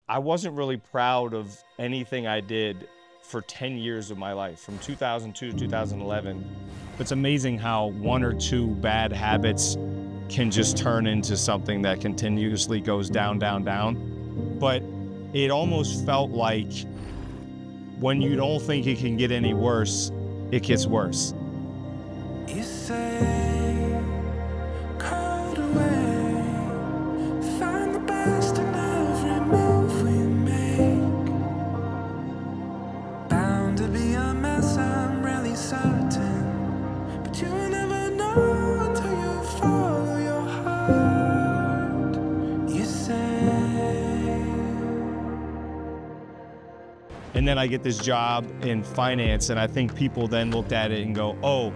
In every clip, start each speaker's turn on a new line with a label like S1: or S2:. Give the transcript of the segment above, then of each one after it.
S1: I wasn't really proud of anything I did for 10 years of my life, from 2002 to 2011. It's amazing how one or two bad habits can just turn into something that continuously goes down, down, down. But it almost felt like when you don't think it can get any worse, it gets worse.
S2: You say, caught away, find the best in every move we make. Bound to be a mess, I'm really certain, but you never know until you follow your heart. You say.
S1: And then I get this job in finance, and I think people then looked at it and go, oh,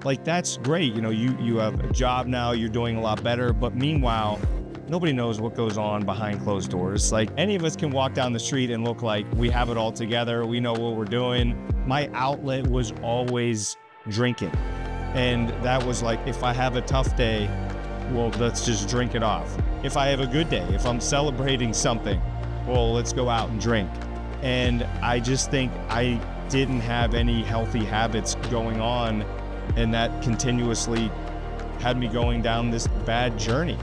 S1: like, that's great. You know, you have a job now, you're doing a lot better. But meanwhile, nobody knows what goes on behind closed doors. Like, any of us can walk down the street and look like we have it all together. We know what we're doing. My outlet was always drinking. And that was like, if I have a tough day, well, let's just drink it off. If I have a good day, if I'm celebrating something, well, let's go out and drink. And I just think I didn't have any healthy habits going on, and that continuously had me going down this bad journey.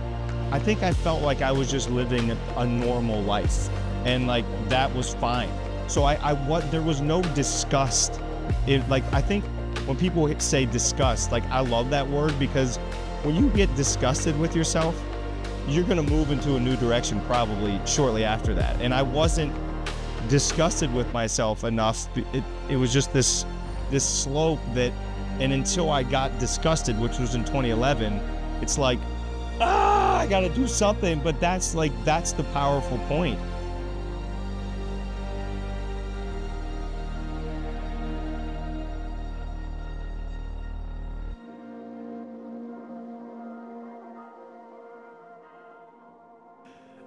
S1: I think I felt like I was just living a normal life, and like that was fine. So there was no disgust. I think when people say disgust, like, I love that word, because when you get disgusted with yourself, you're gonna move into a new direction probably shortly after that. And I wasn't disgusted with myself enough. It was just this slope that, and until I got disgusted, which was in 2011, it's like, I gotta do something. But that's the powerful point.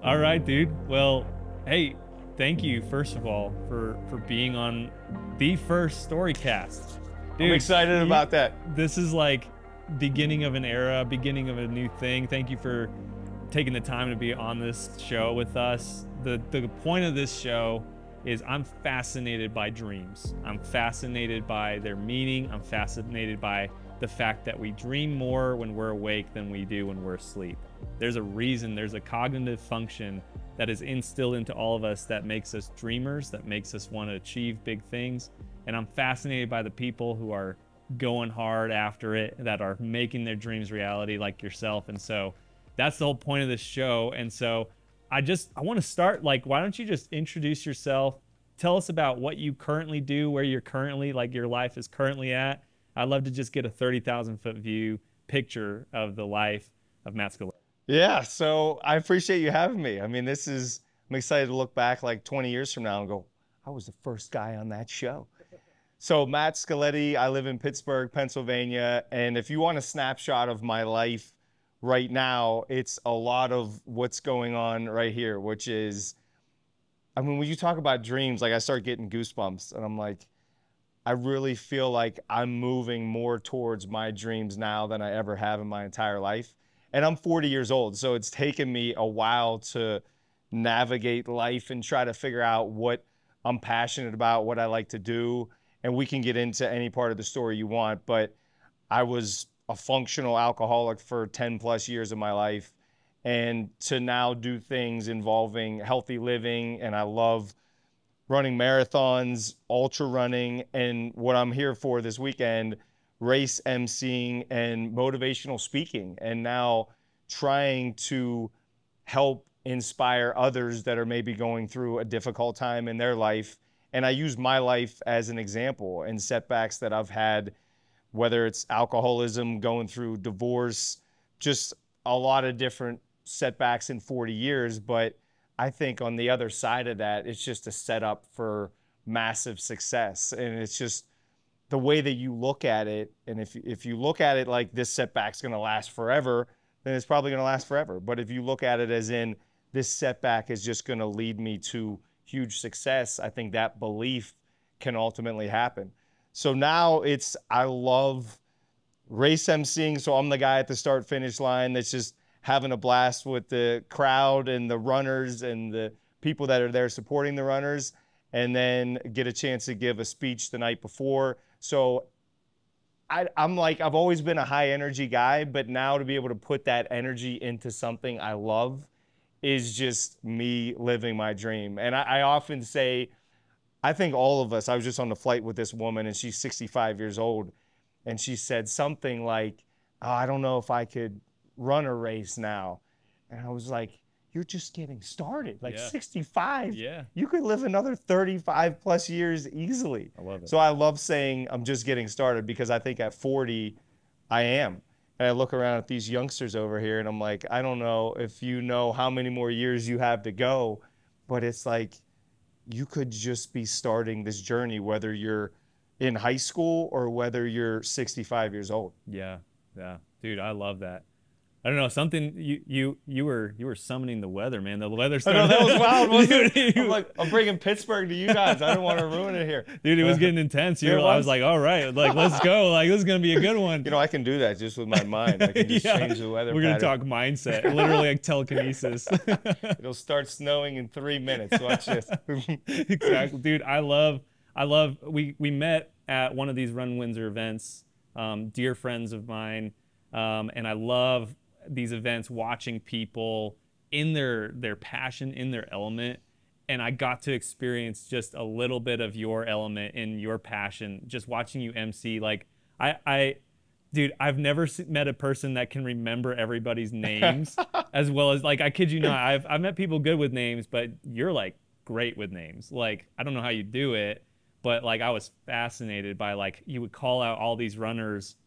S3: All right, dude. Well, hey, thank you, first of all, for being on the first Storycast. Dude,
S1: I'm excited about that.
S3: This is like beginning of an era, beginning of a new thing. Thank you for taking the time to be on this show with us. The point of this show is I'm fascinated by dreams. I'm fascinated by their meaning. I'm fascinated by the fact that we dream more when we're awake than we do when we're asleep. There's a reason, there's a cognitive function that is instilled into all of us that makes us dreamers, that makes us want to achieve big things. And I'm fascinated by the people who are going hard after it, that are making their dreams reality, like yourself. And so that's the whole point of this show. And so I want to start, like, why don't you just introduce yourself? Tell us about what you currently do, where you're currently, like, your life is currently at. I'd love to just get a 30,000-foot view picture of the life of Matt Scoletti.
S1: Yeah, so I appreciate you having me. I mean, I'm excited to look back like 20 years from now and go, I was the first guy on that show. So Matt Scoletti, I live in Pittsburgh, Pennsylvania. And if you want a snapshot of my life right now, it's a lot of what's going on right here, which is, I mean, when you talk about dreams, like, I start getting goosebumps, and I'm like, I really feel like I'm moving more towards my dreams now than I ever have in my entire life. And I'm 40 years old, so it's taken me a while to navigate life and try to figure out what I'm passionate about, what I like to do. And we can get into any part of the story you want, but I was a functional alcoholic for 10 plus years of my life. And to now do things involving healthy living, and I love running marathons, ultra running, and what I'm here for this weekend, race emceeing and motivational speaking, and now trying to help inspire others that are maybe going through a difficult time in their life. And I use my life as an example and setbacks that I've had, whether it's alcoholism, going through divorce, just a lot of different setbacks in 40 years. But I think on the other side of that, it's just a setup for massive success. And it's just the way that you look at it. And if you look at it like this setback's going to last forever, then it's probably going to last forever. But if you look at it as in this setback is just going to lead me to huge success, I think that belief can ultimately happen. So now I love race emceeing. So I'm the guy at the start finish line that's just having a blast with the crowd and the runners and the people that are there supporting the runners, and then get a chance to give a speech the night before. So I'm like, I've always been a high energy guy, but now to be able to put that energy into something I love is just me living my dream. And I often say, I think all of us, I was just on the flight with this woman and she's 65 years old. And she said something like, oh, I don't know if I could run a race now. And I was like, you're just getting started. Like 65, you could live another 35 plus years easily.
S3: I love it.
S1: So I love saying I'm just getting started, because I think at 40, I am. And I look around at these youngsters over here and I'm like, I don't know if you know how many more years you have to go, but it's like, you could just be starting this journey, whether you're in high school or whether you're 65 years old.
S3: Yeah. Dude, I love that. I don't know, something you were summoning the weather, man. The weather started.
S1: I know, that was wild, wasn't it? I'm like, I'm bringing Pittsburgh to you guys. I don't want to ruin it here.
S3: Dude, it was getting intense. I was like, all right, like, let's go. Like, this is going to be a good one.
S1: You know, I can do that just with my mind. I can just change the weather.
S3: We're going to talk mindset, literally like telekinesis.
S1: It'll start snowing in 3 minutes. Watch this.
S3: Exactly. Dude, I love, we met at one of these Run Windsor events, dear friends of mine. And I love these events, watching people in their passion, in their element. And I got to experience just a little bit of your element in your passion, just watching you MC. Like, dude, I've never met a person that can remember everybody's names as well as, like, I kid you not, I've met people good with names, but you're like great with names. Like, I don't know how you do it, but like, I was fascinated by, like, you would call out all these runners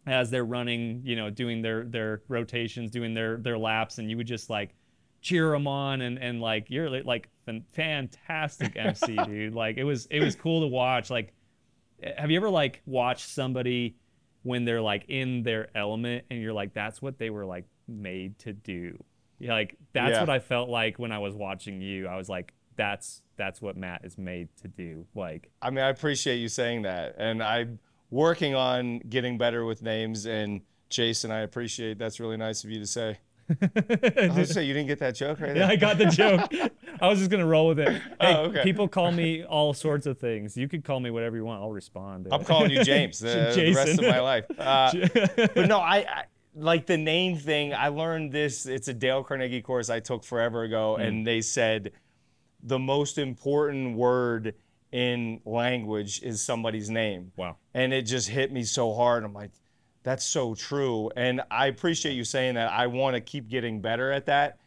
S3: as they're running, you know, doing their rotations, doing their laps, and you would just like cheer them on, and like, you're like fantastic MC, dude. Like, it was cool to watch. Like, have you ever like watched somebody when they're like in their element and you're like, that's what they were like made to do? Like, that's what I felt like when I was watching you. I was like, that's what Matt is made to do. Like,
S1: I mean, I appreciate you saying that, and I'm working on getting better with names. And Jason, I appreciate, that's really nice of you to say. I was say, you didn't get that joke right there?
S3: Yeah, I got the joke. I was just gonna roll with it. Hey,
S1: okay.
S3: People call me all sorts of things. You could call me whatever you want. I'll respond.
S1: I'm calling you James the rest of my life. But no, I like the name thing. I learned this. It's a Dale Carnegie course I took forever ago, and they said the most important word in language is somebody's name.
S3: Wow.
S1: And it just hit me so hard. I'm like, that's so true. And I appreciate you saying that. I want to keep getting better at that.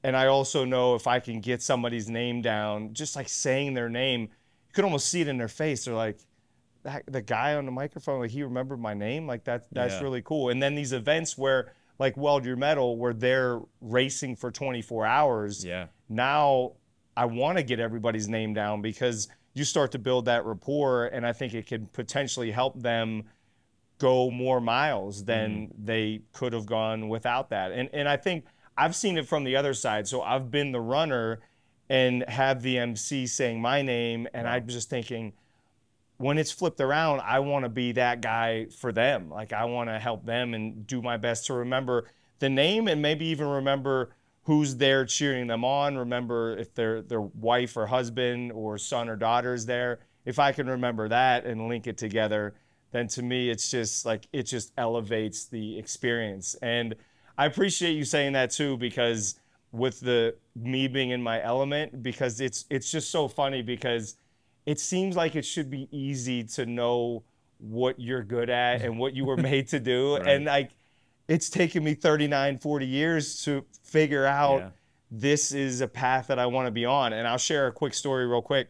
S1: And I also know if I can get somebody's name down, just like saying their name, you could almost see it in their face. They're like, the guy on the microphone, like, he remembered my name. Like, that's really cool. And then these events where, like Weld Your Metal, where they're racing for 24 hours.
S3: Yeah.
S1: Now I want to get everybody's name down, because you start to build that rapport, and I think it could potentially help them go more miles than they could have gone without that. And I think I've seen it from the other side. So I've been the runner and have the MC saying my name, and I'm just thinking, when it's flipped around, I want to be that guy for them. Like, I want to help them and do my best to remember the name, and maybe even remember who's there cheering them on. Remember if their wife or husband or son or daughter is there. If I can remember that and link it together, then to me, it's just like, it just elevates the experience. And I appreciate you saying that too, because with me being in my element, because it's just so funny, because it seems like it should be easy to know what you're good at and what you were made to do. Right. And like, it's taken me 39, 40 years to figure out this is a path that I want to be on. And I'll share a quick story real quick.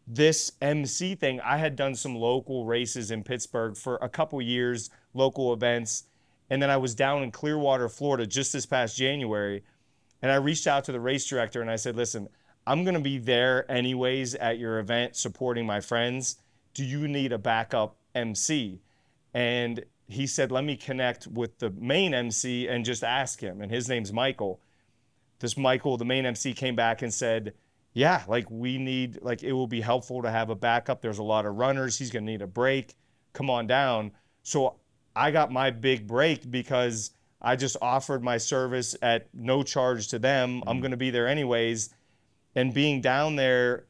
S1: This MC thing, I had done some local races in Pittsburgh for a couple years, local events. And then I was down in Clearwater, Florida, just this past January. And I reached out to the race director and I said, listen, I'm going to be there anyways at your event supporting my friends. Do you need a backup MC? And he said, let me connect with the main MC and just ask him. And his name's Michael. This Michael, the main MC, came back and said, yeah, like, we need, like, it will be helpful to have a backup. There's a lot of runners. He's going to need a break. Come on down. So I got my big break because I just offered my service at no charge to them. I'm going to be there anyways. And being down there,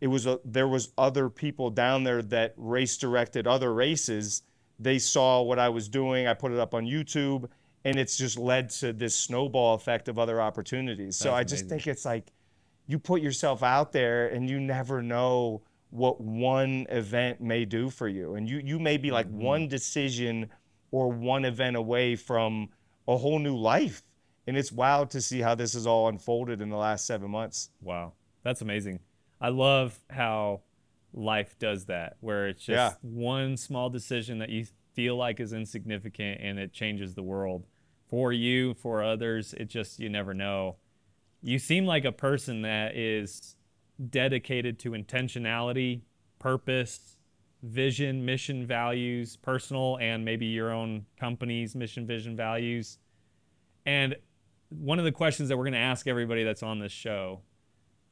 S1: there was other people down there that race directed other races. They saw what I was doing. I put it up on YouTube, and it's just led to this snowball effect of other opportunities. So
S3: That's
S1: I just
S3: amazing.
S1: think it's like you put yourself out there and you never know what one event may do for you. And you may be like one decision or one event away from a whole new life. And it's wild to see how this has all unfolded in the last 7 months.
S3: Wow, that's amazing. I love how life does that, where it's just one small decision that you feel like is insignificant and it changes the world for you, for others. It just, you never know. You seem like a person that is dedicated to intentionality, purpose, vision, mission, values, personal, and maybe your own company's mission, vision, values. And one of the questions that we're going to ask everybody that's on this show,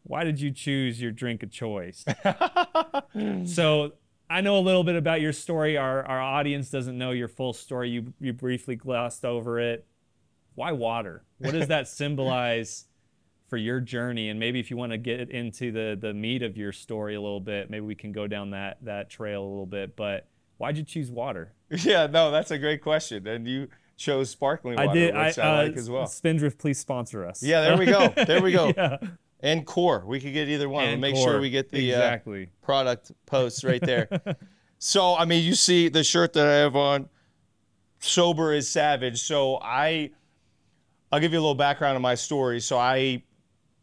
S3: why did you choose your drink of choice? So I know a little bit about your story. Our audience doesn't know your full story. You briefly glossed over it. Why water? What does that symbolize for your journey? And maybe if you want to get into the meat of your story a little bit, maybe we can go down that trail a little bit. But why'd you choose water?
S1: Yeah, no, that's a great question. And you chose sparkling water, which I like as well.
S3: Spindrift, please sponsor us.
S1: Yeah, there we go. There we go.
S3: Yeah.
S1: And Core. We could get either one.
S3: And
S1: We'll make
S3: Core.
S1: sure we get the
S3: Exactly.
S1: product posts right there. So, I mean, you see the shirt that I have on, Sober is Savage. So I'll give you a little background on my story. So I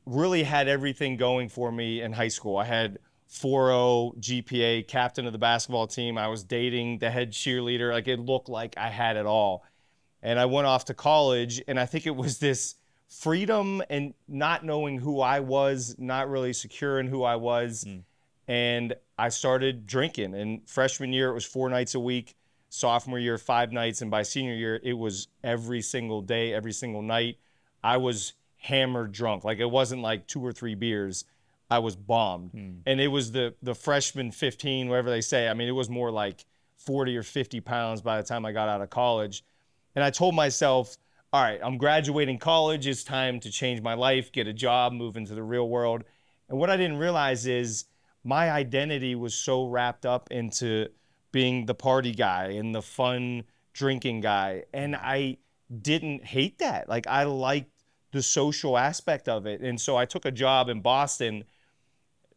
S1: really had everything going for me in high school. I had 4.0 GPA, captain of the basketball team. I was dating the head cheerleader. Like, it looked like I had it all. And I went off to college, and I think it was this freedom and not knowing who I was, not really secure in who I was. And I started drinking. And freshman year, it was 4 nights a week. Sophomore year, 5 nights. And by senior year, it was every single day, every single night. I was hammered drunk. Like, it wasn't like 2 or 3 beers. I was bombed. And it was the freshman 15, whatever they say. I mean, it was more like 40 or 50 pounds by the time I got out of college. And I told myself, all right, I'm graduating college. It's time to change my life, get a job, move into the real world. And what I didn't realize is my identity was so wrapped up into being the party guy and the fun drinking guy. And I didn't hate that. Like, I liked the social aspect of it. And so I took a job in Boston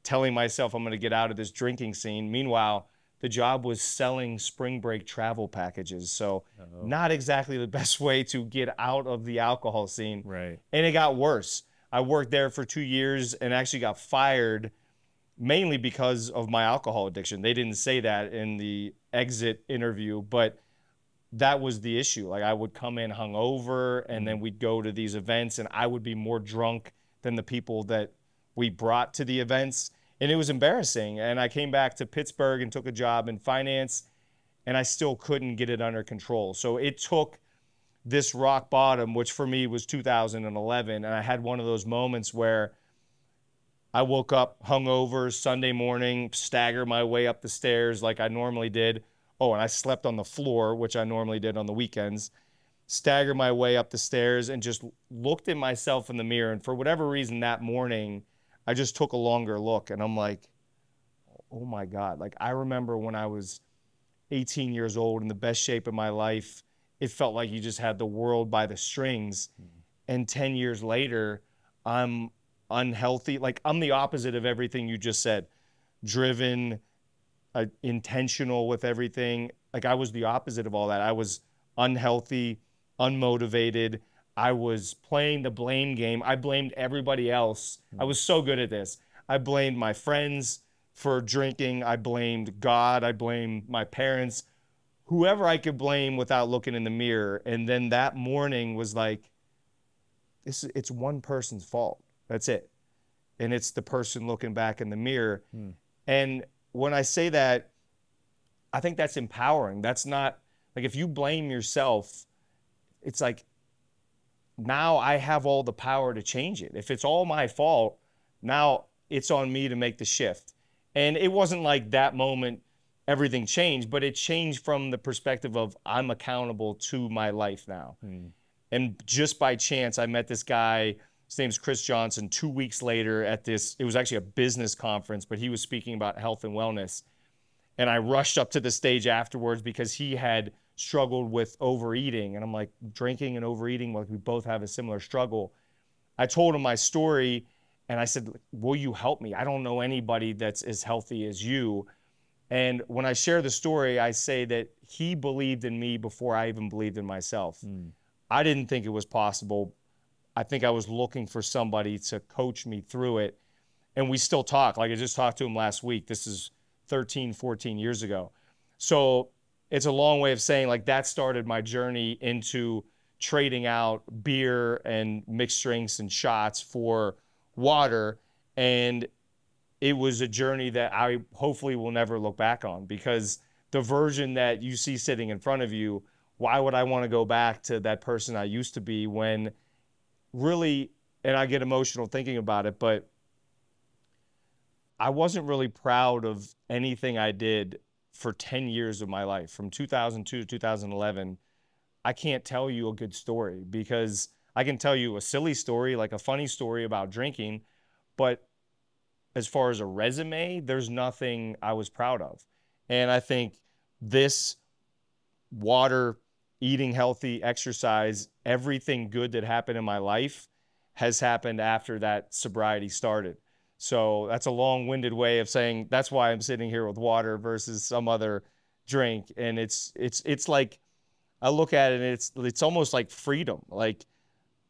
S1: telling myself I'm going to get out of this drinking scene. Meanwhile, the job was selling spring break travel packages. So not exactly the best way to get out of the alcohol scene.
S3: Right.
S1: And it got worse. I worked there for 2 years and actually got fired mainly because of my alcohol addiction. They didn't say that in the exit interview, but that was the issue. Like, I would come in hungover, and then we'd go to these events, and I would be more drunk than the people that we brought to the events. And it was embarrassing. And I came back to Pittsburgh and took a job in finance, and I still couldn't get it under control. So it took this rock bottom, which for me was 2011. And I had one of those moments where I woke up hungover Sunday morning, staggered my way up the stairs like I normally did. Oh, and I slept on the floor, which I normally did on the weekends. Staggered my way up the stairs and just looked at myself in the mirror. And for whatever reason that morning, I just took a longer look, and I'm like, oh my God. Like, I remember when I was 18 years old in the best shape of my life, it felt like you just had the world by the strings. And 10 years later, I'm unhealthy. Like, I'm the opposite of everything you just said. Driven, intentional with everything. Like, I was the opposite of all that. I was unhealthy, unmotivated. I was playing the blame game. I blamed everybody else. I was so good at this. I blamed my friends for drinking. I blamed God. I blamed my parents, whoever I could blame without looking in the mirror. And then that morning was like, it's one person's fault. That's it. And it's the person looking back in the mirror. And when I say that, I think that's empowering. That's not, like, if you blame yourself, it's like, now I have all the power to change it. If it's all my fault, now it's on me to make the shift. And it wasn't like that moment everything changed, but it changed from the perspective of I'm accountable to my life now. And just by chance, I met this guy His name's Chris Johnson. 2 weeks later at this, it was actually a business conference, but he was speaking about health and wellness. And I rushed up to the stage afterwards because he had struggled with overeating. And I'm like, drinking and overeating, like we both have a similar struggle. I told him my story and I said, will you help me? I don't know anybody that's as healthy as you. And when I share the story, I say that he believed in me before I even believed in myself. I didn't think it was possible. I think I was looking for somebody to coach me through it. And we still talk. Like I just talked to him last week. This is 13, 14 years ago. So it's a long way of saying like that started my journey into trading out beer and mixed drinks and shots for water. And it was a journey that I hopefully will never look back on, because the version that you see sitting in front of you, why would I want to go back to that person I used to be when really, and I get emotional thinking about it, but I wasn't really proud of anything I did for 10 years of my life. From 2002 to 2011, I can't tell you a good story, because I can tell you a silly story, like a funny story about drinking, but as far as a resume, there's nothing I was proud of. And I think this water, eating healthy, exercise, everything good that happened in my life has happened after that sobriety started. So that's a long-winded way of saying that's why I'm sitting here with water versus some other drink. And it's like, I look at it and it's almost like freedom. Like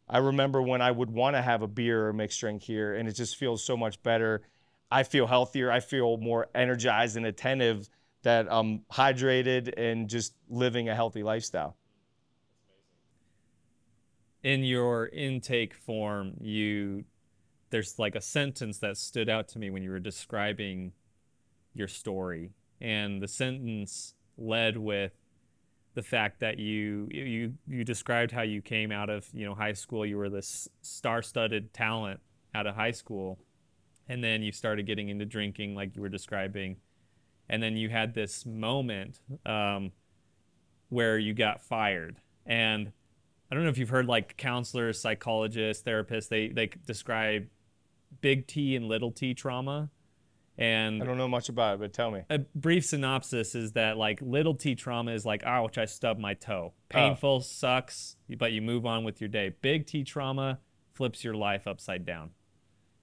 S1: I remember when I would want to have a beer or mixed drink here, and it just feels so much better. I feel healthier. I feel more energized and attentive that I'm hydrated and just living a healthy lifestyle.
S3: In your intake form, there's like a sentence that stood out to me when you were describing your story. And the sentence led with the fact that you described how you came out of, high school. You were this star-studded talent out of high school. And then you started getting into drinking like you were describing. And then you had this moment where you got fired. And I don't know if you've heard like counselors, psychologists, therapists, they describe big T and little T trauma. And
S1: I don't know much about it, but tell me.
S3: A brief synopsis is that like little T trauma is like, ouch, I stubbed my toe. Painful, sucks, but you move on with your day. Big T trauma flips your life upside down.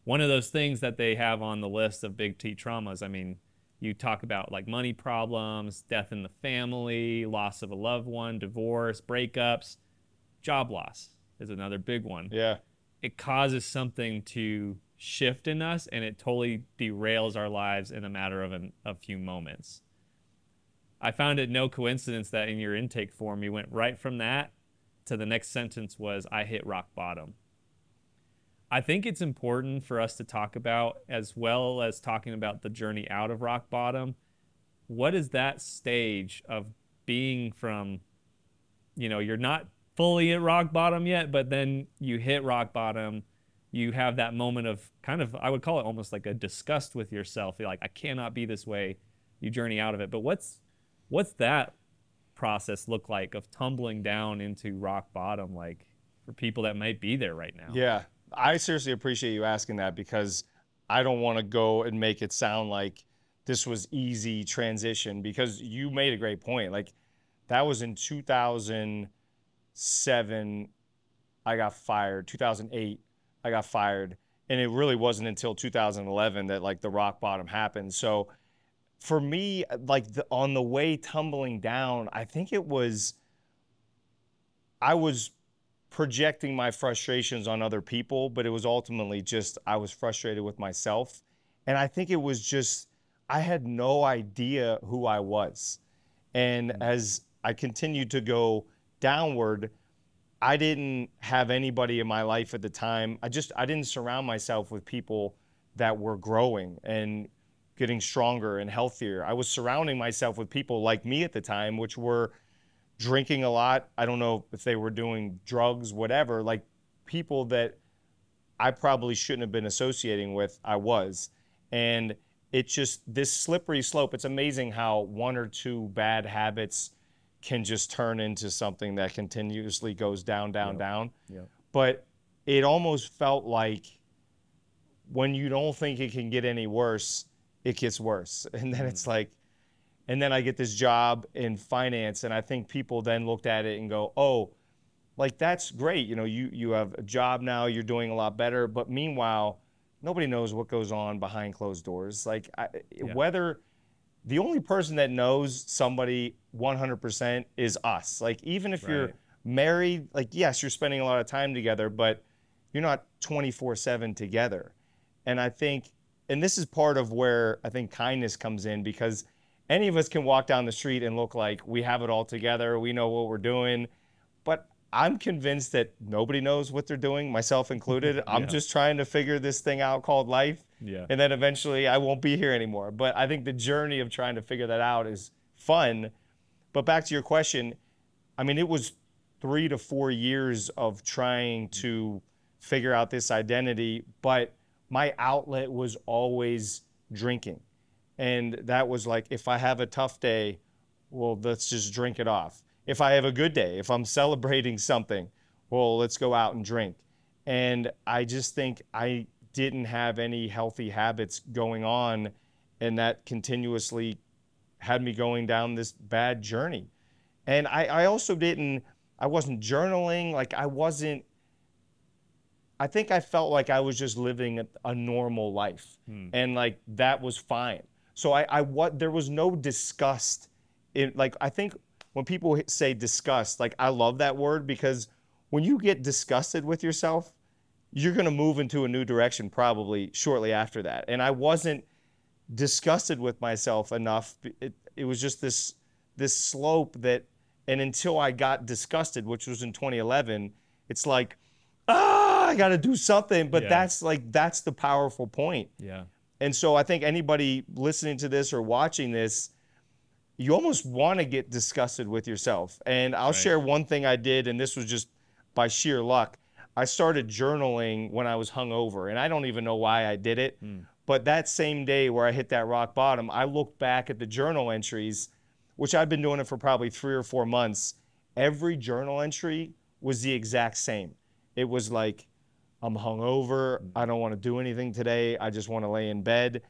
S3: One of those things that they have on the list of big T traumas, I mean, you talk about like money problems, death in the family, loss of a loved one, divorce, breakups, job loss is another big one.
S1: Yeah.
S3: It causes something to shift in us, and it totally derails our lives in a matter of a few moments. I found it no coincidence that in your intake form, you went right from that to the next sentence was, I hit rock bottom. I think it's important for us to talk about, as well as talking about the journey out of rock bottom. What is that stage of being from, you're not fully at rock bottom yet, but then you hit rock bottom. You have that moment of kind of, I would call it almost like a disgust with yourself. You're like, I cannot be this way. You journey out of it. But what's that process look like of tumbling down into rock bottom, like for people that might be there right now?
S1: Yeah. I seriously appreciate you asking that, because I don't want to go and make it sound like this was easy transition, because you made a great point. Like that was in 2007, I got fired. 2008, I got fired. And it really wasn't until 2011 that like the rock bottom happened. So for me, like on the way tumbling down, I think I was projecting my frustrations on other people, but it was ultimately just I was frustrated with myself. And I think it was just I had no idea who I was. And as I continued to go downward, I didn't have anybody in my life at the time. I didn't surround myself with people that were growing and getting stronger and healthier. I was surrounding myself with people like me at the time, which were drinking a lot. I don't know if they were doing drugs, whatever, like people that I probably shouldn't have been associating with, I was. And it's just this slippery slope. It's amazing how one or two bad habits can just turn into something that continuously goes down, down, down.
S3: Yep.
S1: But it almost felt like when you don't think it can get any worse, it gets worse. And then it's like, and then I get this job in finance, and I think people then looked at it and go, oh, like, that's great. You know, you have a job now, you're doing a lot better. But meanwhile, nobody knows what goes on behind closed doors. Like, whether the only person that knows somebody 100% is us. Like, even if you're married, like, yes, you're spending a lot of time together, but you're not 24/7 together. And I think, and this is part of where I think kindness comes in, because any of us can walk down the street and look like we have it all together. We know what we're doing. But I'm convinced that nobody knows what they're doing, myself included. I'm just trying to figure this thing out called life. Yeah. And then eventually I won't be here anymore. But I think the journey of trying to figure that out is fun. But back to your question, I mean, it was 3 to 4 years of trying to figure out this identity, but my outlet was always drinking. And that was like, if I have a tough day, well, let's just drink it off. If I have a good day, if I'm celebrating something, well, let's go out and drink. And I just think I didn't have any healthy habits going on, and that continuously had me going down this bad journey. And I also I wasn't journaling. Like, I think I felt like I was just living a normal life, and like that was fine. So there was no disgust. Like, I think when people say disgust, like, I love that word, because when you get disgusted with yourself, you're going to move into a new direction probably shortly after that. And I wasn't disgusted with myself enough. It was just this slope that, and until I got disgusted, which was in 2011, it's like, I got to do something. But that's the powerful point. Yeah. And so I think anybody listening to this or watching this, you almost want to get disgusted with yourself. And I'll share one thing I did, and this was just by sheer luck. I started journaling when I was hungover, and I don't even know why I did it. But that same day where I hit that rock bottom, I looked back at the journal entries, which I've been doing it for probably 3 or 4 months. Every journal entry was the exact same. It was like, I'm hungover. I don't want to do anything today. I just want to lay in bed.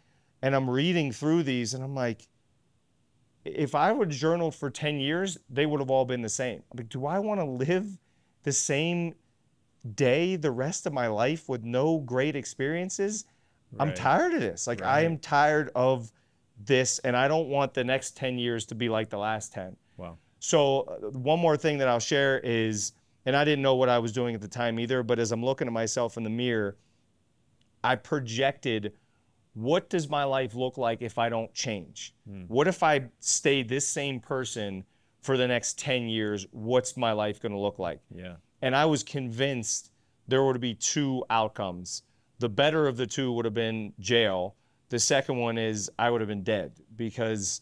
S1: And I'm reading through these, and I'm like, if I would journal for 10 years, they would have all been the same. I'm like, do I want to live the same day the rest of my life with no great experiences? I'm tired of this. Like, I am tired of this, and I don't want the next 10 years to be like the last 10. Wow. So one more thing that I'll share is, and I didn't know what I was doing at the time either, but as I'm looking at myself in the mirror, I projected, what does my life look like if I don't change? What if I stay this same person for the next 10 years? What's my life going to look like? Yeah. And I was convinced there would be 2 outcomes. The better of the 2 would have been jail. The second one is I would have been dead, because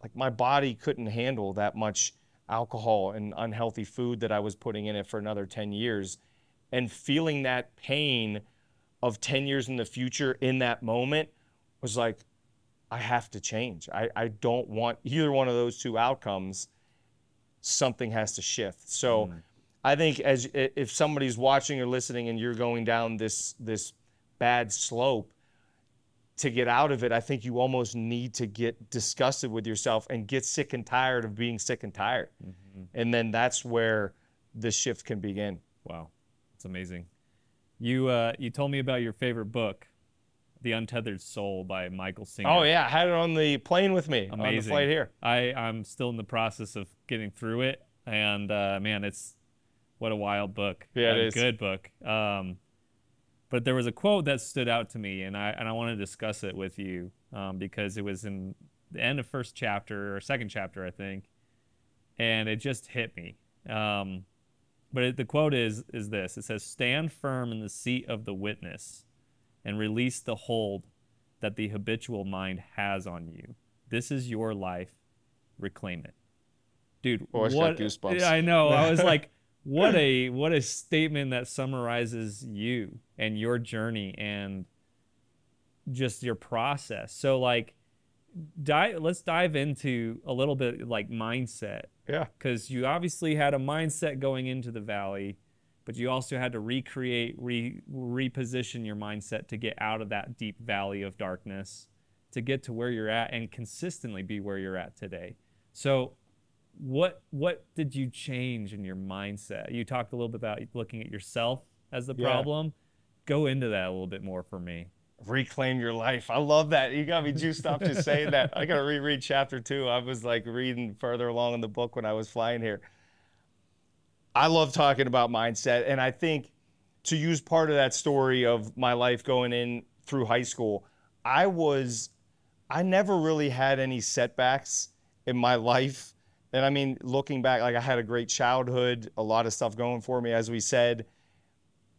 S1: like, my body couldn't handle that much alcohol and unhealthy food that I was putting in it for another 10 years. And feeling that pain of 10 years in the future in that moment was like, I have to change. I don't want either one of those 2 outcomes. Something has to shift. So I think if somebody's watching or listening and you're going down this bad slope, to get out of it, I think you almost need to get disgusted with yourself and get sick and tired of being sick and tired. And then that's where the shift can begin. Wow.
S3: That's amazing. You told me about your favorite book, The Untethered Soul by Michael Singer.
S1: Oh, yeah. I had it on the plane with me. Amazing. On the flight here.
S3: I'm still in the process of getting through it. And, man, what a wild book.
S1: Yeah, it is.
S3: Good book. But there was a quote that stood out to me, and I want to discuss it with you, because it was in the end of first chapter or second chapter, I think, and it just hit me. But the quote is this. It says, "Stand firm in the seat of the witness and release the hold that the habitual mind has on you. This is your life. Reclaim it." Dude,
S1: I got goosebumps.
S3: I know. I was like, what a statement that summarizes you and your journey and just your process. So like, let's dive into a little bit like mindset.
S1: Yeah.
S3: Because you obviously had a mindset going into the valley. but you also had to recreate, reposition your mindset to get out of that deep valley of darkness to get to where you're at and consistently be where you're at today. So what did you change in your mindset? You talked a little bit about looking at yourself as the problem. Go into that a little bit more for me.
S1: Reclaim your life. I love that. You got me juiced up just saying that. I got to reread chapter 2. I was like reading further along in the book when I was flying here. I love talking about mindset. And I think to use part of that story of my life going in through high school, I never really had any setbacks in my life. And I mean, looking back, like I had a great childhood, a lot of stuff going for me, as we said.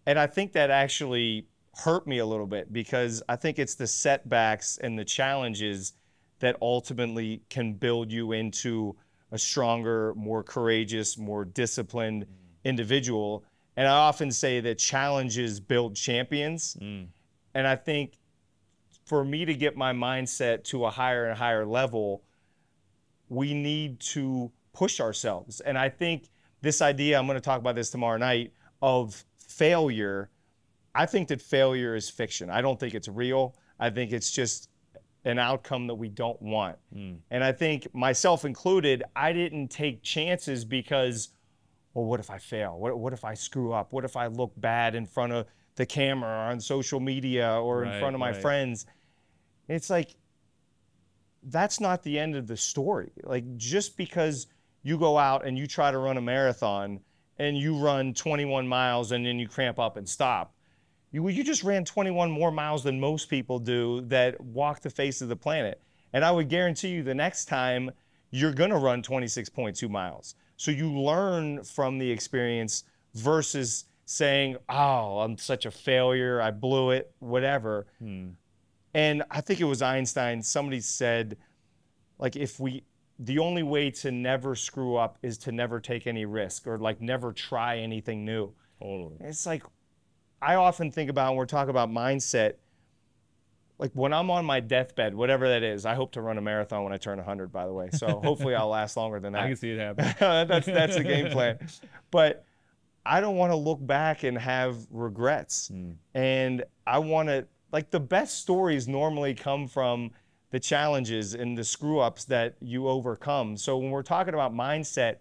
S1: And I think that actually hurt me a little bit because I think it's the setbacks and the challenges that ultimately can build you into a stronger, more courageous, more disciplined individual. And I often say that challenges build champions. And I think for me to get my mindset to a higher and higher level, we need to push ourselves. And I think this idea, I'm going to talk about this tomorrow night, of failure, I think that failure is fiction. I don't think it's real. I think it's just an outcome that we don't want. And I think, myself included, I didn't take chances because, well, what if I fail? What if I screw up? What if I look bad in front of the camera or on social media or in front of my friends? It's like, that's not the end of the story. Like, just because you go out and you try to run a marathon and you run 21 miles and then you cramp up and stop, you just ran 21 more miles than most people do that walk the face of the planet. And I would guarantee you the next time you're going to run 26.2 miles. So you learn from the experience versus saying, oh, I'm such a failure, I blew it, whatever. And I think it was Einstein, somebody said, like, the only way to never screw up is to never take any risk, or like never try anything new.
S3: Totally.
S1: It's like, I often think about, when we're talking about mindset, like when I'm on my deathbed, whatever that is, I hope to run a marathon when I turn 100, by the way. So hopefully I'll last longer than that.
S3: I can see it happen.
S1: That's the game plan. But I don't want to look back and have regrets. And I want to, like, the best stories normally come from the challenges and the screw ups that you overcome. So when we're talking about mindset,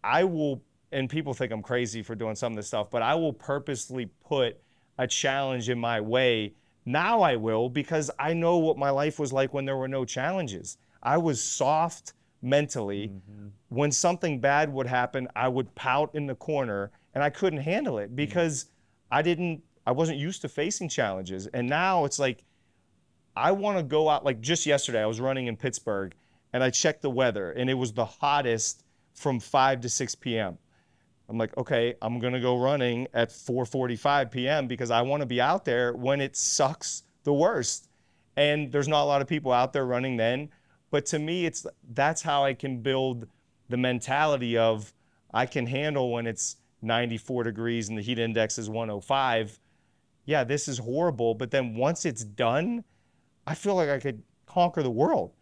S1: I will, and people think I'm crazy for doing some of this stuff, but I will purposely put a challenge in my way. Now I will, because I know what my life was like when there were no challenges. I was soft mentally. When something bad would happen, I would pout in the corner and I couldn't handle it because I wasn't used to facing challenges. And now it's like, I want to go out. Like just yesterday, I was running in Pittsburgh and I checked the weather and it was the hottest from 5 to 6 p.m. I'm like, okay, I'm going to go running at 4:45 p.m. because I want to be out there when it sucks the worst. And there's not a lot of people out there running then. But to me, that's how I can build the mentality of, I can handle when it's 94 degrees and the heat index is 105. Yeah, this is horrible. But then once it's done, I feel like I could conquer the world.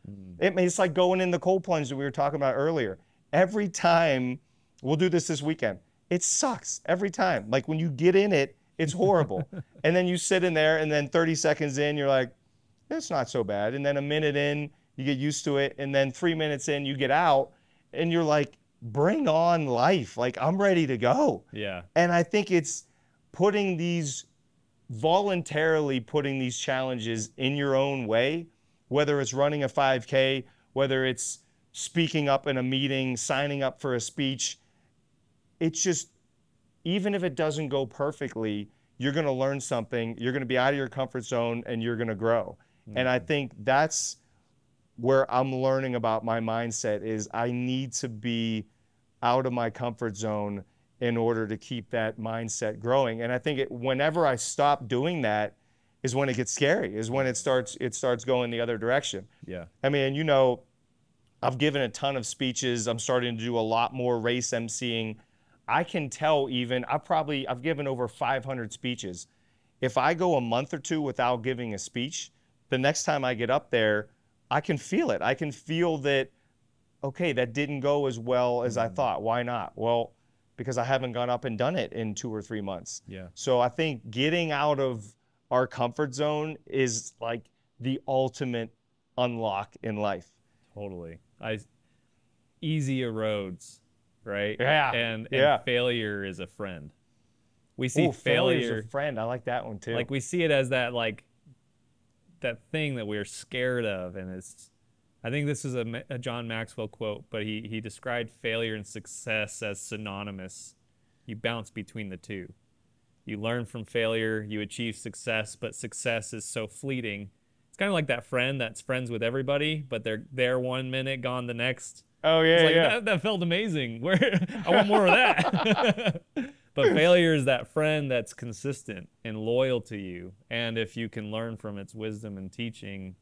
S1: It's like going in the cold plunge that we were talking about earlier. Every time, we'll do this weekend, it sucks every time. Like when you get in it, it's horrible. And then you sit in there and then 30 seconds in, you're like, it's not so bad. And then a minute in, you get used to it. And then 3 minutes in, you get out and you're like, bring on life. Like, I'm ready to go.
S3: Yeah.
S1: And I think it's voluntarily putting these challenges in your own way, whether it's running a 5K, whether it's speaking up in a meeting, signing up for a speech. It's just, even if it doesn't go perfectly, you're going to learn something, you're going to be out of your comfort zone, and you're going to grow. And I think that's where I'm learning about my mindset, is I need to be out of my comfort zone in order to keep that mindset growing. And I think whenever I stop doing that is when it gets scary, is when it starts going the other direction.
S3: Yeah.
S1: I mean, I've given a ton of speeches. I'm starting to do a lot more race emceeing. I can tell I've given over 500 speeches. If I go a month or two without giving a speech, the next time I get up there, I can feel it. I can feel that, okay, that didn't go as well as I thought. Why not? Well, because I haven't gone up and done it in 2 or 3 months.
S3: Yeah.
S1: So I think getting out of our comfort zone is like the ultimate unlock in life.
S3: Totally. Easy erodes, right?
S1: Yeah.
S3: And
S1: Yeah.
S3: failure is a friend. We see
S1: Ooh, failure's
S3: failure,
S1: a friend. I like that one too.
S3: like we see it as that that thing that we're scared of, and I think this is a John Maxwell quote, but he described failure and success as synonymous. You bounce between the two. You learn from failure, you achieve success, but success is so fleeting. It's kind of like that friend that's friends with everybody, but they're there 1 minute, gone the next.
S1: Oh
S3: It's
S1: yeah,
S3: like
S1: yeah.
S3: that felt amazing. I want more of that. But failure is that friend that's consistent and loyal to you. And if you can learn from its wisdom and teaching,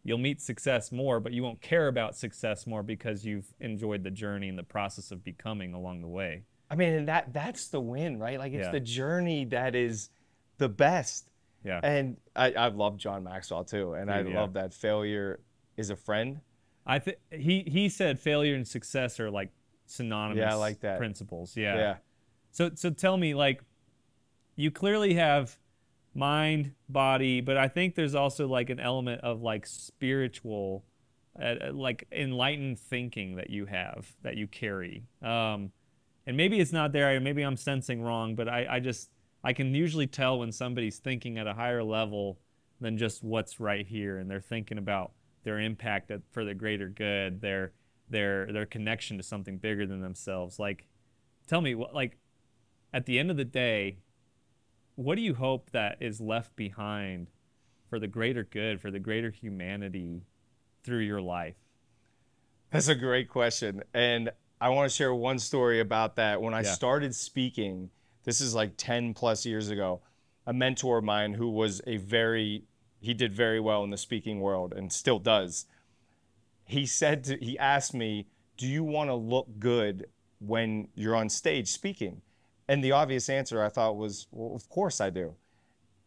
S3: you'll meet success more, but you won't care about success more because you've enjoyed the journey and the process of becoming along the way.
S1: I mean, and that's the win, right? Like it's
S3: Yeah.
S1: the journey that is the best.
S3: Yeah.
S1: And I love John Maxwell too, and I
S3: Dude, yeah.
S1: love that failure is a friend.
S3: I think he said failure and success are like synonymous
S1: Yeah, I like that.
S3: principles. Yeah.
S1: Yeah.
S3: So tell me, like, you clearly have mind, body, but I think there's also like an element of like spiritual, like enlightened thinking that you have, that you carry. And maybe it's not there. Maybe I'm sensing wrong, but I can usually tell when somebody's thinking at a higher level than just what's right here, and they're thinking about their impact for the greater good, their connection to something bigger than themselves. Like, tell me, like, at the end of the day, what do you hope that is left behind for the greater good, for the greater humanity through your life?
S1: That's a great question. And I want to share one story about that. When I
S3: Yeah.
S1: started speaking, this is like 10 plus years ago, a mentor of mine who was he did very well in the speaking world and still does. He asked me, do you want to look good when you're on stage speaking? And the obvious answer I thought was, well, of course I do.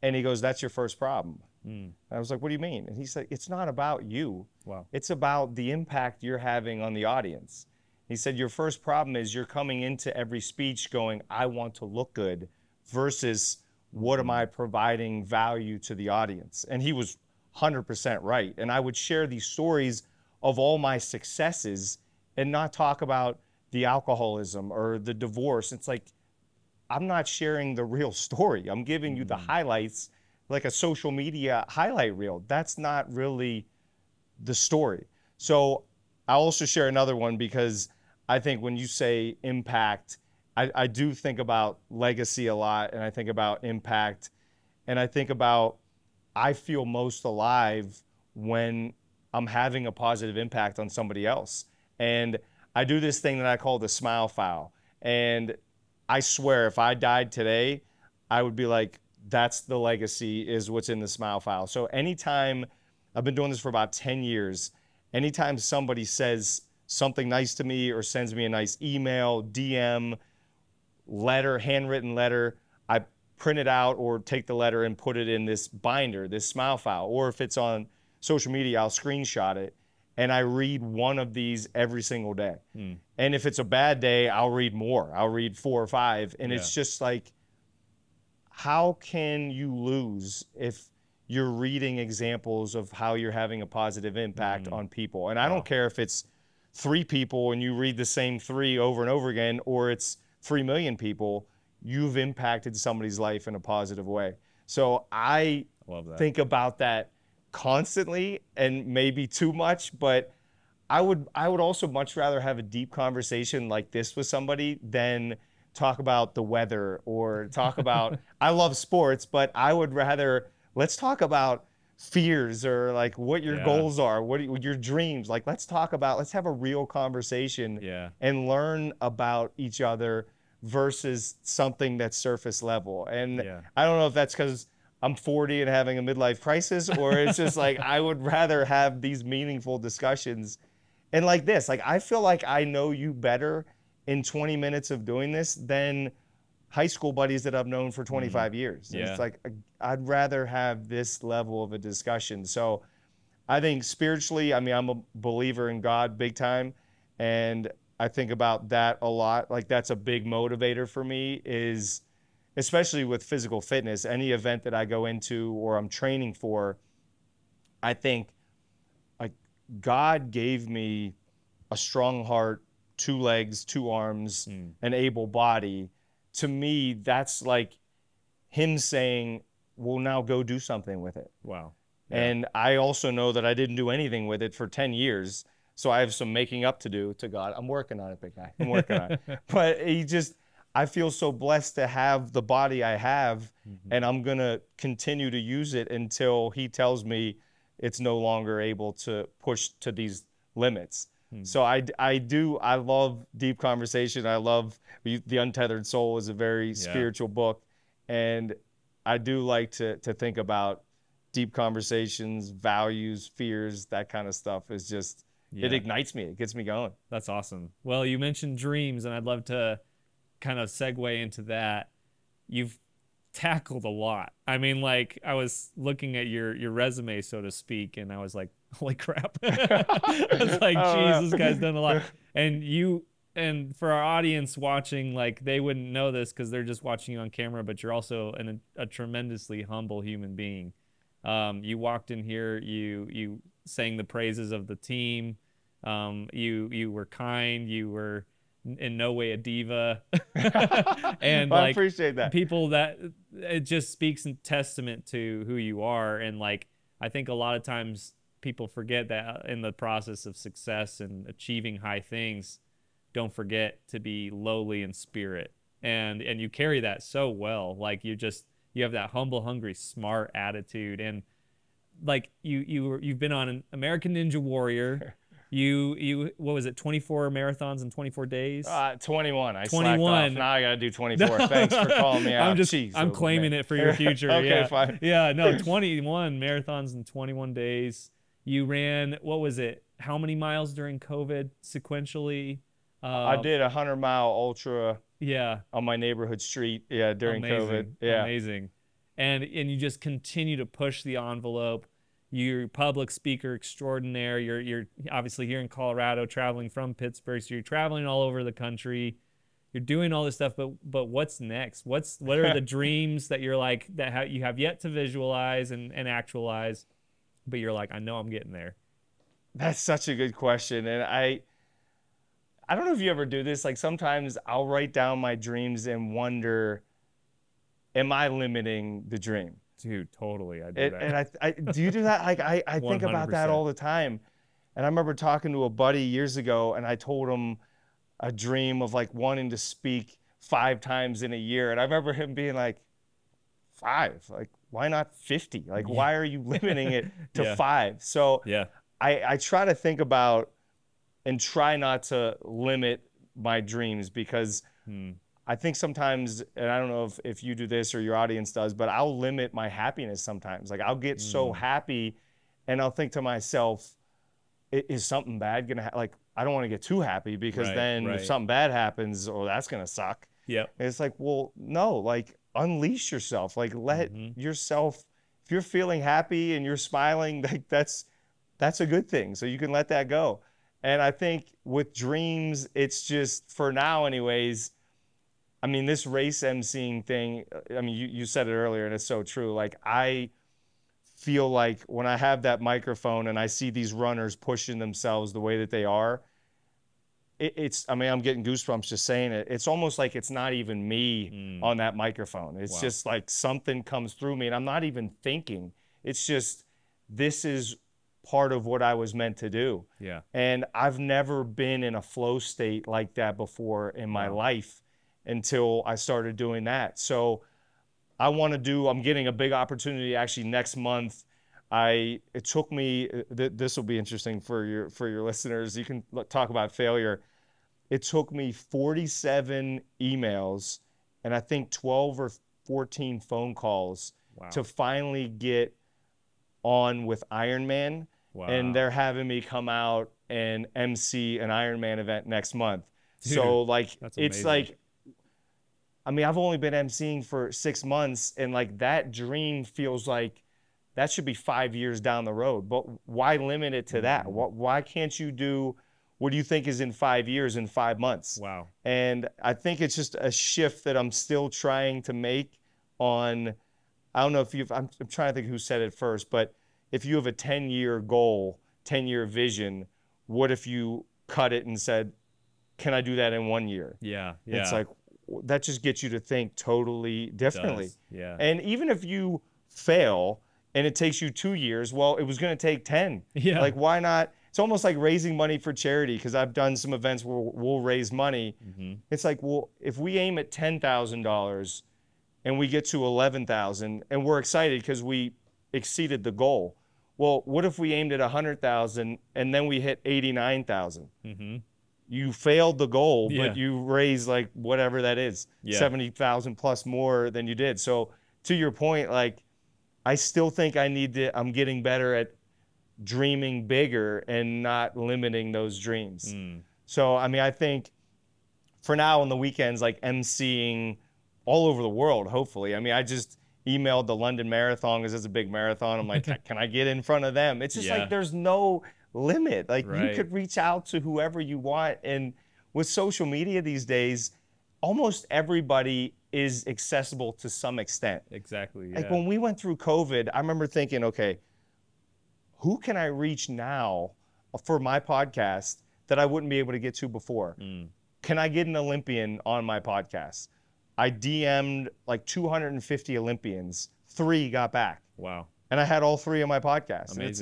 S1: And he goes, that's your first problem.
S3: Mm.
S1: I was like, what do you mean? And he said, it's not about you.
S3: Wow.
S1: It's about the impact you're having on the audience. He said, your first problem is you're coming into every speech going, I want to look good, versus what am I providing value to the audience? And he was 100% right. And I would share these stories of all my successes and not talk about the alcoholism or the divorce. It's like, I'm not sharing the real story. I'm giving you the highlights, like a social media highlight reel. That's not really the story. So I'll also share another one, because I think when you say impact, I do think about legacy a lot, and I think about impact, and I think about, I feel most alive when I'm having a positive impact on somebody else. And I do this thing that I call the smile file. And I swear, if I died today, I would be like, that's the legacy, is what's in the smile file. So anytime, I've been doing this for about 10 years, anytime somebody says something nice to me or sends me a nice email, DM, letter, handwritten letter, I print it out or take the letter and put it in this binder, this smile file. Or if it's on social media, I'll screenshot it, and I read one of these every single day. And if it's a bad day, I'll read more. I'll read 4 or 5. And it's just like, how can you lose if you're reading examples of how you're having a positive impact on people? And I don't care if it's 3 people and you read the same 3 over and over again, or it's 3 million people. You've impacted somebody's life in a positive way. So I
S3: Love that.
S1: think about that constantly, and maybe too much, but I would also much rather have a deep conversation like this with somebody than talk about the weather or talk about, I love sports, but I would rather, let's talk about fears, or like what your goals are, what your dreams. Like, let's have a real conversation and learn about each other versus something that's surface level. And I don't know if that's because I'm 40 and having a midlife crisis, or it's just like, I would rather have these meaningful discussions. And like this, like, I feel like I know you better in 20 minutes of doing this than high school buddies that I've known for 25 years. And it's like, I'd rather have this level of a discussion. So I think spiritually, I mean, I'm a believer in God big time. And I think about that a lot. Like that's a big motivator for me, is especially with physical fitness, any event that I go into or I'm training for, I think like God gave me a strong heart, two legs, two arms, an able body. To me, that's like him saying, well, now go do something with it.
S3: Wow. Yeah.
S1: And I also know that I didn't do anything with it for 10 years. So I have some making up to do to God. I'm working on it, big guy. I'm working on it. But I feel so blessed to have the body I have, and I'm going to continue to use it until he tells me it's no longer able to push to these limits. So I love deep conversation. I love The Untethered Soul is a very spiritual book. And I do like to think about deep conversations, values, fears, that kind of stuff is just, it ignites me. It gets me going.
S3: That's awesome. Well, you mentioned dreams, and I'd love to kind of segue into that. You've tackled a lot. I mean, like, I was looking at your resume, so to speak, and I was like, holy crap. I was like, geez, this guy's done a lot. And for our audience watching, like, they wouldn't know this because they're just watching you on camera, but you're also a tremendously humble human being. You walked in here, you sang the praises of the team. You were kind. You were in no way a diva. And
S1: Well,
S3: like,
S1: I appreciate that.
S3: people that it just speaks in testament to who you are. And like, I think a lot of times people forget that in the process of success and achieving high things, don't forget to be lowly in spirit. And you carry that so well. Like you have that humble, hungry, smart attitude. And like you've been on an American Ninja Warrior. You what was it, 24 marathons in 24 days?
S1: 21. I
S3: 21.
S1: slacked off. Now I got to do 24. Thanks for calling me out.
S3: I'm claiming it for your future.
S1: Okay, fine.
S3: Yeah, no, 21 marathons in 21 days. You ran, what was it? How many miles during COVID sequentially?
S1: I did a 100-mile ultra.
S3: Yeah.
S1: On my neighborhood street. Yeah, during COVID. Yeah.
S3: Amazing. And you just continue to push the envelope. You're a public speaker extraordinaire. You're obviously here in Colorado, traveling from Pittsburgh. So you're traveling all over the country. You're doing all this stuff, but what's next? What are the dreams that you're like you have yet to visualize and actualize, but you're like, I know I'm getting there?
S1: That's such a good question. And I don't know if you ever do this. Like sometimes I'll write down my dreams and wonder, am I limiting the dream?
S3: Dude, totally. I do that.
S1: And I do you do that? Like I think about that all the time. And I remember talking to a buddy years ago, and I told him a dream of like wanting to speak 5 times in a year. And I remember him being like, 5? Like, why not 50? Like, why are you limiting it to 5? So I try to think about and try not to limit my dreams, because I think sometimes, and I don't know if you do this or your audience does, but I'll limit my happiness sometimes. Like I'll get so happy and I'll think to myself, is something bad going to happen? Like, I don't want to get too happy, because then if something bad happens, that's going to suck.
S3: Yep.
S1: And it's like, well, no, like unleash yourself. Like let yourself, if you're feeling happy and you're smiling, like that's a good thing. So you can let that go. And I think with dreams, it's just, for now anyways, I mean, this race emceeing thing, I mean, you said it earlier and it's so true. Like I feel like when I have that microphone and I see these runners pushing themselves the way that they are, I mean, I'm getting goosebumps just saying it. It's almost like it's not even me on that microphone. It's just like something comes through me and I'm not even thinking. It's just, this is part of what I was meant to do.
S3: Yeah. And
S1: I've never been in a flow state like that before in my life until I started doing that. So I'm getting a big opportunity actually next month. It took me, this will be interesting for your listeners. You can talk about failure. It took me 47 emails and I think 12 or 14 phone calls to finally get on with Ironman. Wow. And they're having me come out and MC an Ironman event next month. Dude, so like, it's like, I mean, I've only been emceeing for 6 months, and like that dream feels like that should be 5 years down the road. But why limit it to that? Why can't you do what do you think is in 5 years, in 5 months?
S3: Wow.
S1: And I think it's just a shift that I'm still trying to make on, I don't know if I'm trying to think who said it first, but if you have a 10-year goal, 10-year vision, what if you cut it and said, can I do that in 1 year?
S3: Yeah.
S1: It's like, that just gets you to think totally differently.
S3: Yeah.
S1: And even if you fail and it takes you 2 years, well, it was going to take 10.
S3: Yeah.
S1: Like, why not? It's almost like raising money for charity, because I've done some events where we'll raise money. It's like, well, if we aim at $10,000 and we get to 11,000 and we're excited because we exceeded the goal. Well, what if we aimed at 100,000 and then we hit 89,000? You failed the goal, but you raised like whatever that is, 70,000 plus more than you did. So to your point, like, I still think I'm getting better at dreaming bigger and not limiting those dreams. So, I mean, I think for now on the weekends, like emceeing all over the world, hopefully. I mean, I just emailed the London Marathon because it's a big marathon. I'm like, can I get in front of them? It's just like, there's no limit. Like, you could reach out to whoever you want. And with social media these days, almost everybody is accessible to some extent.
S3: Exactly. Yeah.
S1: Like when we went through COVID, I remember thinking, okay, who can I reach now for my podcast that I wouldn't be able to get to before? Can I get an Olympian on my podcast? I DM'd like 250 Olympians. 3 got back.
S3: Wow.
S1: And I had all 3 on my podcast.
S3: Amazing.
S1: And it's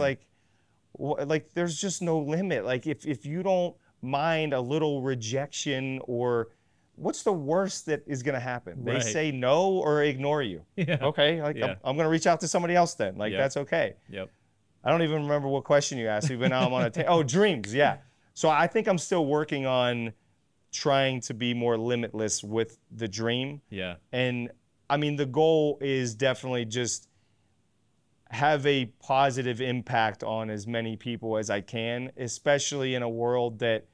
S1: like there's just no limit. Like if you don't mind a little rejection, or what's the worst that is going to happen? They say no or ignore you. Okay. Like I'm going to reach out to somebody else then. Like that's okay. I don't even remember what question you asked me, but now I'm on oh, dreams. Yeah. So I think I'm still working on trying to be more limitless with the dream. Yeah. And I mean, the goal is definitely just have a positive impact on as many people as I can, especially in a world that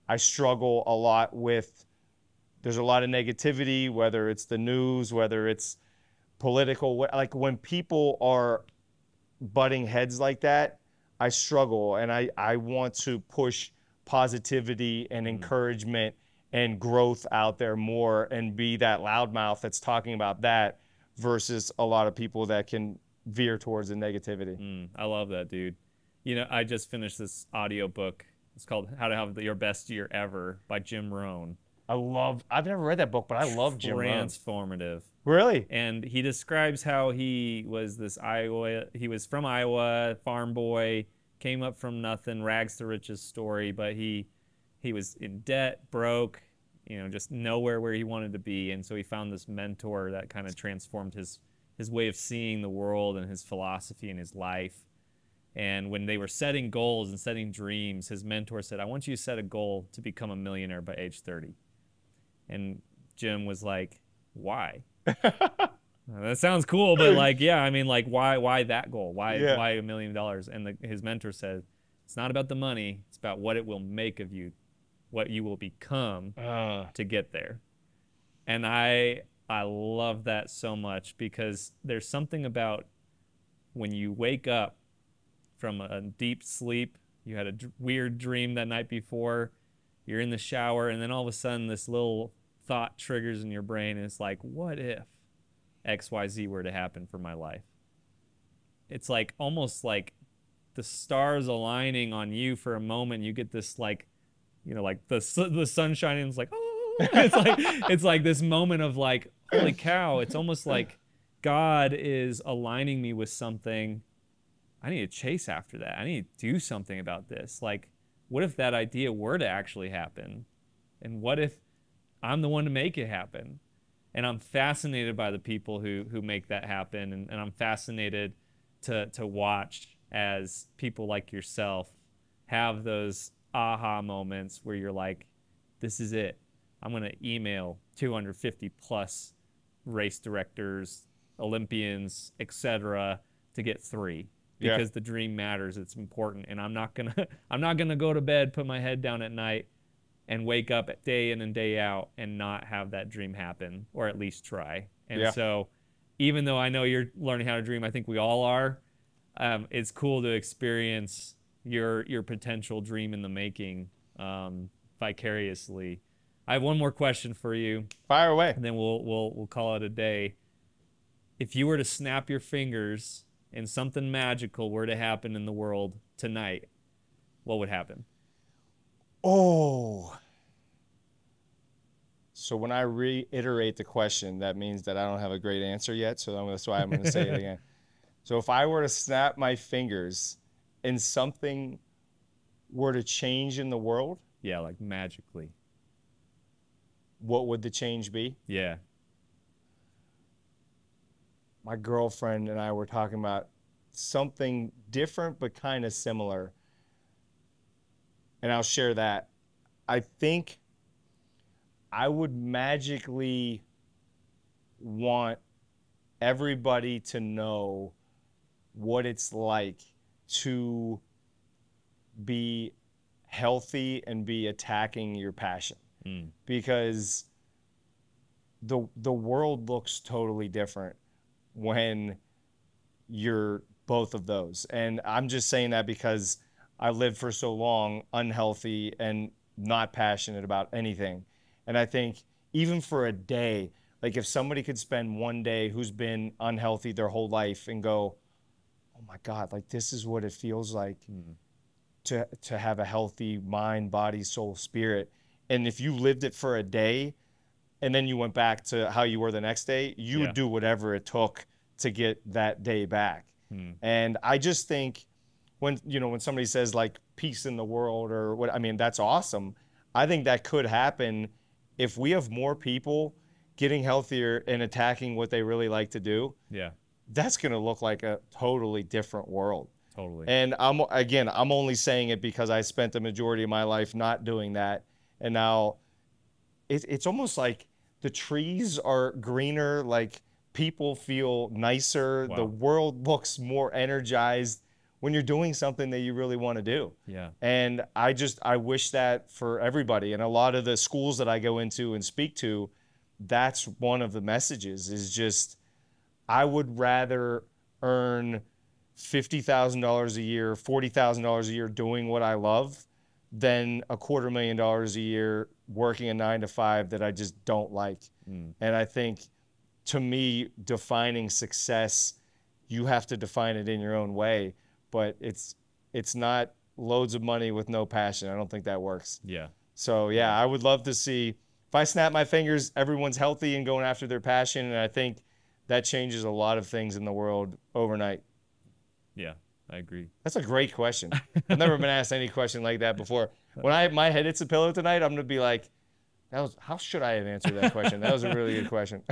S1: I struggle a lot with. There's a lot of negativity, whether it's the news, whether it's political. Like when people are butting heads like that, I struggle, and I want to push positivity and encouragement and growth out there more, and be that loudmouth that's talking about that versus a lot of people that can veer towards the negativity.
S3: I love that, dude. You know, I just finished this audiobook. It's called How to Have Your Best Year Ever by Jim Rohn.
S1: I've never read that book, but I love Jim Rohn.
S3: Transformative.
S1: Really?
S3: And he describes how he was he was from Iowa, farm boy, came up from nothing, rags to riches story, but he was in debt, broke, you know, just nowhere where he wanted to be. And so he found this mentor that kind of transformed his way of seeing the world and his philosophy and his life. And when they were setting goals and setting dreams, his mentor said, I want you to set a goal to become a millionaire by age 30. And Jim was like, why? That sounds cool, but like, yeah, I mean, like, why that goal? Why $1 million? And his mentor said, it's not about the money. It's about what it will make of you, what you will become to get there. And I love that so much, because there's something about when you wake up from a deep sleep, you had a weird dream that night before, you're in the shower, and then all of a sudden this little thought triggers in your brain, and it's like, what if XYZ were to happen for my life? It's like almost like the stars aligning on you for a moment. You get this, like, you know, like the sun shining. It's like, oh, it's like this moment of like, holy cow! It's almost like God is aligning me with something. I need to chase after that. I need to do something about this. Like, what if that idea were to actually happen? And what if I'm the one to make it happen? And I'm fascinated by the people who make that happen. And I'm fascinated to watch as people like yourself have those aha moments where you're like, this is it. I'm going to email 250 plus race directors, Olympians, etc., to get 3. Because the dream matters. It's important. And I'm not gonna go to bed, put my head down at night, and wake up day in and day out and not have that dream happen, or at least try. And so, even though I know you're learning how to dream, I think we all are. It's cool to experience your potential dream in the making vicariously. I have one more question for you,
S1: Fire away.
S3: and then we'll call it a day. If you were to snap your fingers and something magical were to happen in the world tonight, what would happen?
S1: Oh. So when I reiterate the question, that means that I don't have a great answer yet. So that's why I'm going to say it again. So if I were to snap my fingers and something were to change in the world,
S3: Yeah, like magically.
S1: what would the change be?
S3: Yeah.
S1: My girlfriend and I were talking about something different but kind of similar. And I'll share that. I think I would magically want everybody to know what it's like to be healthy and be attacking your passion. Because the world looks totally different when you're both of those. And I'm just saying that because I lived for so long unhealthy and not passionate about anything. And I think even for a day, like if somebody could spend one day who's been unhealthy their whole life and go, oh my God, like this is what it feels like to have a healthy mind, body, soul, spirit. And if you lived it for a day and then you went back to how you were the next day, you would do whatever it took to get that day back. And I just think when somebody says like peace in the world or what, I mean, that's awesome. I think that could happen if we have more people getting healthier and attacking what they really like to do.
S3: Yeah.
S1: That's going to look like a totally different world.
S3: Totally.
S1: And I'm only saying it because I spent the majority of my life not doing that. And now it's almost like the trees are greener, like people feel nicer.
S3: Wow.
S1: The world looks more energized when you're doing something that you really want to do.
S3: Yeah.
S1: And I wish that for everybody. And a lot of the schools that I go into and speak to, that's one of the messages is just, I would rather earn $50,000 a year, $40,000 a year doing what I love than $250,000 a year working a 9 to 5 that I just don't like. And I think to me, defining success, you have to define it in your own way, but it's not loads of money with no passion. I don't think that works.
S3: Yeah.
S1: So yeah, I would love to see, if I snap my fingers, everyone's healthy and going after their passion. And I think that changes a lot of things in the world overnight.
S3: Yeah, I agree.
S1: That's a great question. I've never been asked any question like that before. When my head hits a pillow tonight, I'm going to be like, how should I have answered that question? That was a really good question.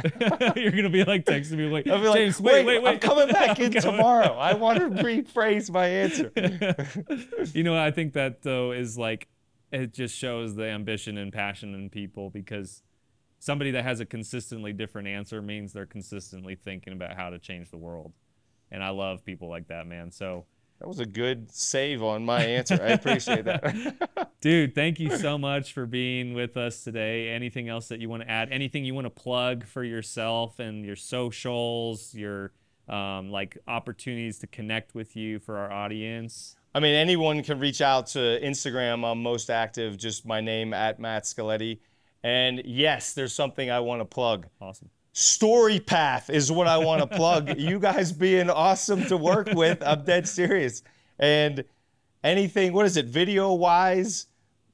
S3: You're going to be like texting me like,
S1: I'll be like,
S3: James, wait.
S1: I'm coming back in tomorrow. I want to rephrase my answer.
S3: I think that though is like, it just shows the ambition and passion in people, because somebody that has a consistently different answer means they're consistently thinking about how to change the world. And I love people like that, man. So
S1: that was a good save on my answer. I appreciate that.
S3: Dude, thank you so much for being with us today. Anything else that you want to add? Anything you want to plug for yourself and your socials, your like opportunities to connect with you for our audience?
S1: I mean, anyone can reach out to Instagram. I'm most active, just my name @Matt Scoletti. And yes, there's something I want to plug.
S3: Awesome.
S1: Story Path is what I want to plug. You guys being awesome to work with. I'm dead serious. And anything, what is it, video-wise,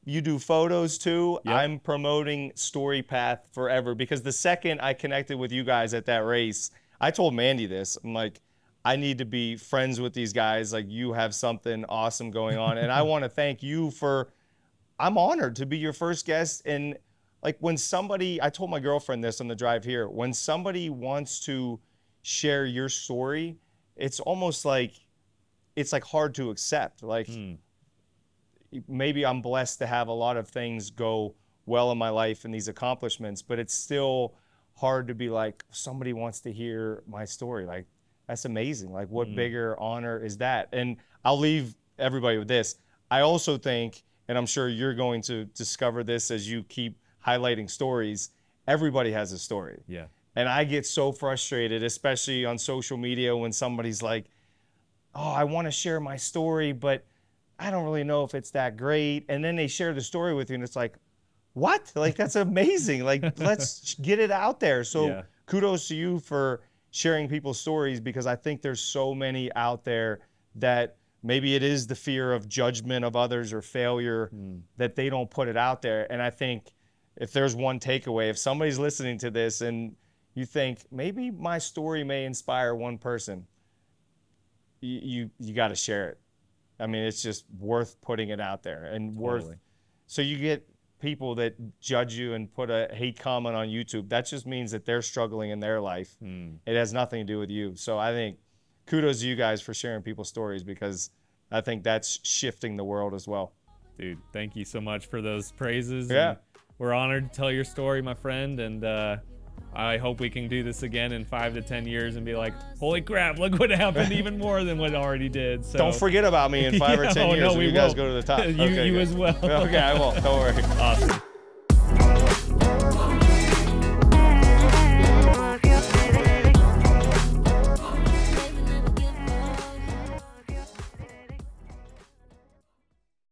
S1: you do photos too.
S3: Yep.
S1: I'm promoting Story Path forever, because the second I connected with you guys at that race, I told Mandy this. I'm like, I need to be friends with these guys. Like, you have something awesome going on. And I want to thank you I'm honored to be your first guest. And like when somebody, I told my girlfriend this on the drive here, when somebody wants to share your story, it's almost like, it's like hard to accept. Like maybe I'm blessed to have a lot of things go well in my life and these accomplishments, but it's still hard to be like, somebody wants to hear my story. Like, that's amazing. Like, what bigger honor is that? And I'll leave everybody with this. I also think, and I'm sure you're going to discover this as you keep highlighting stories, everybody has a story.
S3: Yeah.
S1: And I get so frustrated, especially on social media, when somebody's like, oh, I want to share my story, but I don't really know if it's that great. And then they share the story with you and it's like, what? Like, that's amazing. Like, let's get it out there. So kudos to you for sharing people's stories, because I think there's so many out there that maybe it is the fear of judgment of others or failure that they don't put it out there. And I think if there's one takeaway, if somebody's listening to this and you think maybe my story may inspire one person, you got to share it. I mean, it's just worth putting it out there and worth. So you get people that judge you and put a hate comment on YouTube. That just means that they're struggling in their life. It has nothing to do with you. So I think kudos to you guys for sharing people's stories, because I think that's shifting the world as well.
S3: Dude, thank you so much for those praises.
S1: Yeah.
S3: And we're honored to tell your story, my friend. And I hope we can do this again in 5 to 10 years and be like, holy crap, look what happened, even more than what already did. So
S1: don't forget about me in 5 or 10 years when you guys go to the top.
S3: You as well.
S1: Okay, I will. Don't worry.
S3: Awesome.